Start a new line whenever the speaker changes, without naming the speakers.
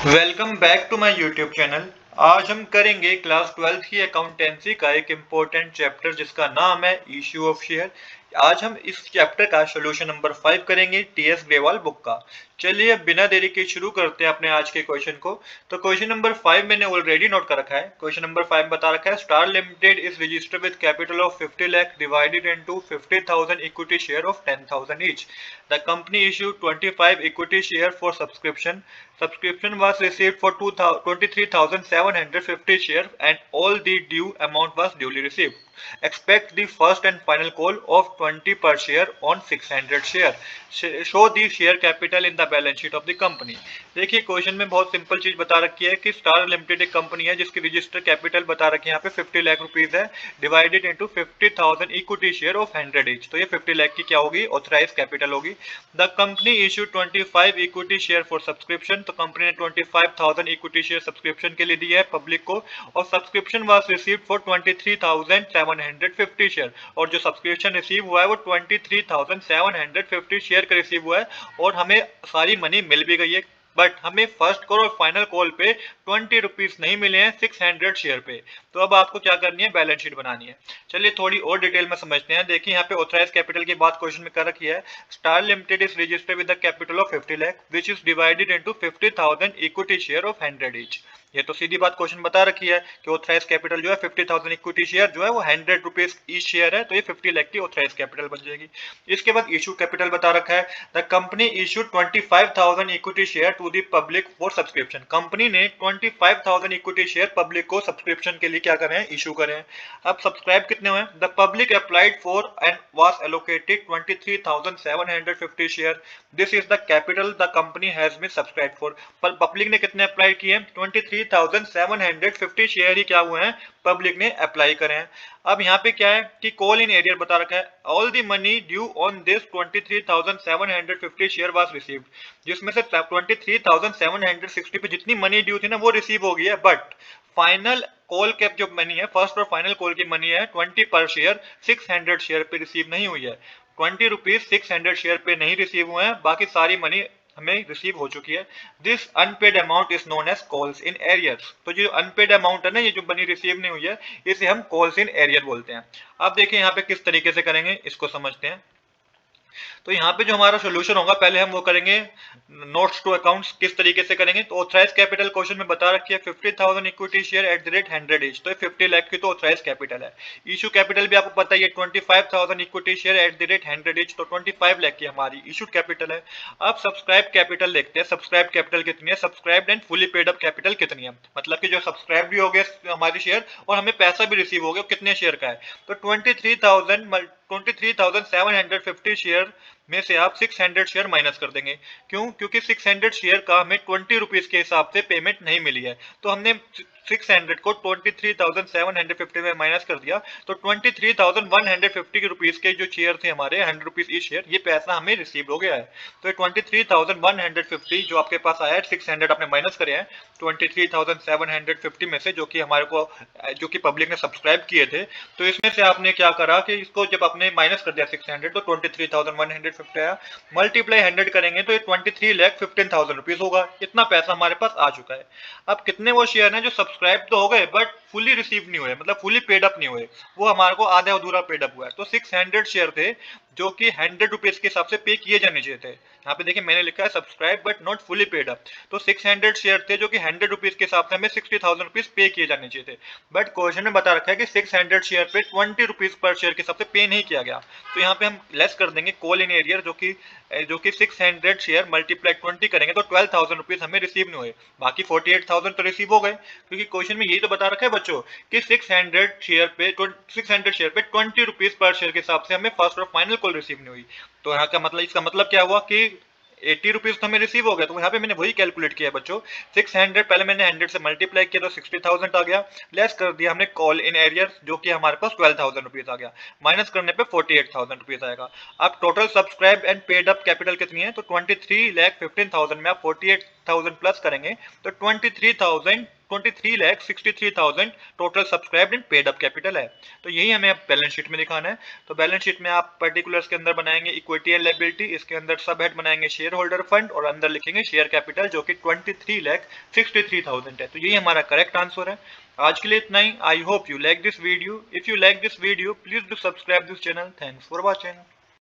Welcome back to my YouTube channel. आज हम करेंगे क्लास 12th की अकाउंटेंसी का एक इम्पोर्टेंट चैप्टर जिसका नाम है इशू ऑफ शेयर। आज हम इस चैप्टर का सोल्यूशन नंबर 5 करेंगे टीएस ग्रेवाल बुक का। चलिए अब बिना देरी के शुरू करते हैं अपने आज के क्वेश्चन को। तो क्वेश्चन नंबर 5 मैंने ऑलरेडी नोट कर रखा है। क्वेश्चन नंबर 5 बता रखा है star limited is registered with capital of 50 lakh divided into 50,000 equity share of 10,000 each. The company issued 25 equity share for subscription. Subscription was received for 23,750 shares and all the due amount was duly received. Expect the first and final call of 20 per share on 600 share. Show the share capital in the balance sheet of the company. देखिए question में बहुत simple चीज बता रखी है कि star limited एक company है जिसकी रजिस्टर कैपिटल बता रखी है यहाँ पे 50 लाख रुपीज है divided into 50,000 equity share of 100 each. तो ये 50 लाख की क्या होगी, ऑथराइज कैपिटल होगी। The company issue 25 equity share for subscription. तो कंपनी ने 25,000 इक्विटी शेयर सब्सक्रिप्शन के लिए दिया है पब्लिक को और subscription was received for 23,750 share और जो सब्सक्रिप्शन रिसीव हुआ है वो 23,750 शेयर का रिसीव हुआ है और हमें सारी मनी मिल भी गई है। बट हमें फर्स्ट कॉल और फाइनल कॉल पे 20 रुपीज नहीं मिले हैं 600 शेयर पे। तो अब आपको क्या करनी है, बैलेंस शीट बनानी है। चलिए थोड़ी और डिटेल में समझते हैं। देखिए यहाँ पे ऑथराइज कैपिटल की बात क्वेश्चन में कर रखी है। Star limited is registered with the capital of 50 lakh which is divided into 50,000 equity share of 100 each. ये तो सीधी बात क्वेश्चन बता रखी है कि ऑथराइज कैपिटल जो है 50,000 इक्विटी शेयर जो है वो 100 रुपीज ईच शेयर है, तो ये 50 लाख की ऑथराइज कैपिटल बन जाएगी। इसके बाद इशू कैपिटल बता रखा है the company issued 25,000 equity share to the public for subscription. Company ने 25,000 इक्विटी शेयर पब्लिक को सब्सक्रिप्शन के लिए क्या करें, इशू करें। अब सब्सक्राइब कितने हुए, the public applied for and was allocated 23,750 share. This is the capital the company has been subscribe for. पर पब्लिक ने कितने अप्लाई किए, 23,750 शेयर ही क्या हुए हैं, पब्लिक ने अप्लाई करे हैं। अब यहाँ पे क्या है कि कॉल इन एरियर बता रखा है all the money due on this 23,750 share was received, जिसमें से 23,760 पे जितनी मनी ड्यू थी ना वो रिसीव हो गई है। बट फाइनल कॉल कैप जो मनी है, फर्स्ट और फाइनल कॉल की मनी है 20 पर शेयर 600 शेयर पे रिसीव नहीं हुई है। 20 रुपीज 600 शेयर पे नहीं रिसीव हुए हैं, बाकी सारी मनी हमें रिसीव हो चुकी है। This unpaid amount is known as calls in arrears. तो जो अनपेड अमाउंट है ना, ये जो मनी रिसीव नहीं हुई है, इसे हम कॉल्स इन एरियर बोलते हैं। अब देखिए यहाँ पे किस तरीके से करेंगे, इसको समझते हैं। तो यहाँ पे जो हमारा सोल्यूशन होगा, पहले हम वो करेंगे नोट्स टू अकाउंट्स किस तरीके से करेंगे। तो ऑथराइज कैपिटल क्वेश्चन में बता रखी है 50,000 equity share at the rate 100 each. तो 50 लाख की तो ऑथराइज कैपिटल है। इशू कैपिटल भी आपको पता ही है 25,000 equity share at the rate 100 each, तो 25 लाख की हमारी इशूड कैपिटल है। अब सब्सक्राइब कैपिटल देखते हैं। सब्सक्राइब कैपिटल कितनी है, subscribed and fully paid up capital कितनी है, मतलब कि जो सब्सक्राइब भी हो गए हमारी शेयर और हमें पैसा भी रिसीव हो गया, कितने शेयर का है। तो 23,750 शेयर में से आप 600 शेयर माइनस कर देंगे। क्यों, क्योंकि 600 शेयर का हमें 20 रुपीज के हिसाब से पेमेंट नहीं मिली है, तो हमने 600 को 23,750 में माइनस कर दिया। तो 23,150 रुपीज के जो शेयर थे हमारे 100 रुपीज ई शेयर, ये पैसा हमें रिसीव हो गया है। तो 23,150 जो आपके पास आया है, 600 आपने माइनस करे हैं 23,750 में से, जो कि हमारे को जो कि पब्लिक ने सब्सक्राइब किए थे। तो इसमें से आपने क्या करा कि इसको जब आपने माइनस कर दिया 600, तो 23,150 आया। मल्टीप्लाई 100 करेंगे तो ये 23,15,000 रुपीज होगा। इतना पैसा हमारे पास आ चुका है। अब कितने वो शेयर हैं जो सब्सक्राइब तो हो गए बट फुली रिसीव नहीं हुए, मतलब फुली पेड अप नहीं हुए, वो हमारे को आधा अधूरा पेड अप हुआ है। तो 600 शेयर थे जो कि 100 रुपीज के हिसाब से पे किए जाने चाहिए थे। यहाँ पे देखिए मैंने लिखा है subscribe but not fully paid up. तो 600 शेयर थे जो कि 100 रुपीज के हिसाब से हमें 60,000 रुपीज पे किए जाने चाहिए थे। बट क्वेश्चन में बता रखा है कि 600 शेयर पे 20 रुपीज पर शेयर के हिसाब से पे नहीं किया गया। तो यहाँ पे हम लेस कर देंगे कॉल इन एरियर, जो कि 600 शेयर मल्टीप्लाई 20 करेंगे तो 12,000 रुपीज हमें रिसीव नहीं हुए, बाकी 48,000 तो रिसीव हो गए। क्योंकि क्वेश्चन में यही तो बता रखा है बच्चों कि 600 शेयर पे 20 रुपीज पर शेयर के हिसाब से हमें फर्स्ट और फाइनल कॉल रिसीव नहीं हुई। तो यहाँ का मतलब, इसका मतलब क्या हुआ कि 80 रुपीज तो हमें रिसीव हो गया। तो यहाँ पे मैंने वही कैलकुलेट किया बच्चों, 600 पहले मैंने 100 से मल्टीप्लाई किया तो 60,000 आ गया, लेस कर दिया हमने कॉल इन एरियर जो कि हमारे पास 12,000 रुपीज आ गया, माइनस करने पे 48,000 रुपीज आएगा। अब total subscribe and paid up capital कितनी है, तो 23,15,000 में आप 48,000 प्लस करेंगे तो 23,000 23,63,000 total subscribed and paid up capital है। तो यही हमें अब बैलेंस शीट में दिखाना है। तो बैलेंस शीट में आप पर्टिकुलर्स के अंदर बनाएंगे इक्विटी एंड लायबिलिटी, इसके अंदर सब हेड बनाएंगे शेयर होल्डर फंड और अंदर लिखेंगे शेयर कैपिटल जो कि 23,63,000 है। तो यही हमारा करेक्ट आंसर है। आज के लिए इतना ही। I hope you like this video. If you like this video please do subscribe this channel. Thanks for watching.